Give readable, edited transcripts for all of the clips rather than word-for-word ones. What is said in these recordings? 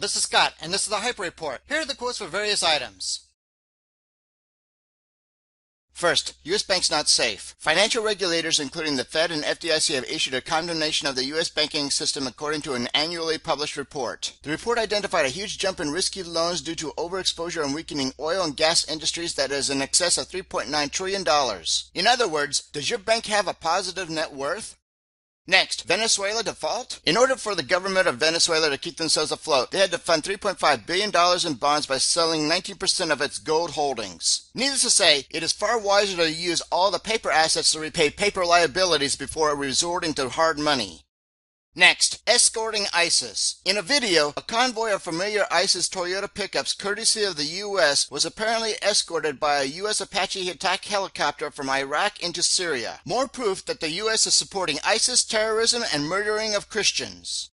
this is Scott, and this is the Hype Report. Here are the quotes for various items. First, U.S. banks not safe. Financial regulators, including the Fed and FDIC, have issued a condemnation of the U.S. banking system according to an annually published report. The report identified a huge jump in risky loans due to overexposure and weakening oil and gas industries that is in excess of $3.9 trillion. In other words, does your bank have a positive net worth? Next, Venezuela Default. In order for the government of Venezuela to keep themselves afloat, they had to fund $3.5 billion in bonds by selling 19% of its gold holdings. Needless to say, it is far wiser to use all the paper assets to repay paper liabilities before resorting to hard money. Next, Escorting ISIS. In a video, a convoy of familiar ISIS Toyota pickups courtesy of the U.S. was apparently escorted by a U.S. Apache attack helicopter from Iraq into Syria. More proof that the U.S. is supporting ISIS terrorism and murdering of Christians.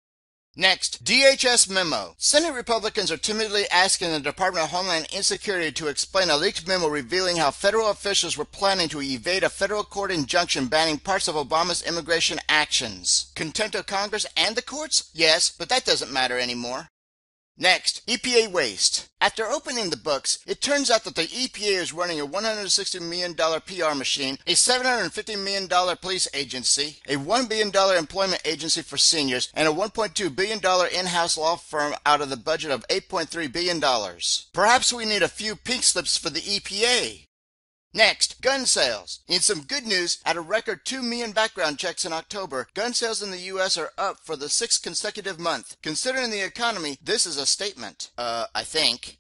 Next, DHS memo. Senate Republicans are timidly asking the Department of Homeland Security to explain a leaked memo revealing how federal officials were planning to evade a federal court injunction banning parts of Obama's immigration actions. Contempt of Congress and the courts? Yes, but that doesn't matter anymore. Next, EPA Waste. After opening the books, it turns out that the EPA is running a $160 million PR machine, a $750 million police agency, a $1 billion employment agency for seniors, and a $1.2 billion in-house law firm out of the budget of $8.3 billion. Perhaps we need a few pink slips for the EPA. Next, gun sales. In some good news, at a record 2 million background checks in October, gun sales in the U.S. are up for the 6th consecutive month. Considering the economy, this is a statement. I think.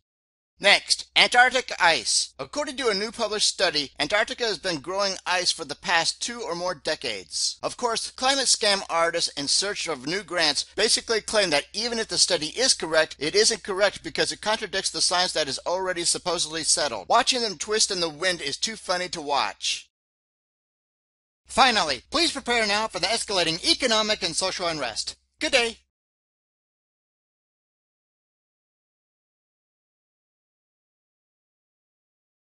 Next, Antarctica Ice. According to a new published study, Antarctica has been growing ice for the past 2 or more decades. Of course, climate scam artists in search of new grants basically claim that even if the study is correct, it isn't correct because it contradicts the science that is already supposedly settled. Watching them twist in the wind is too funny to watch. Finally, please prepare now for the escalating economic and social unrest. Good day.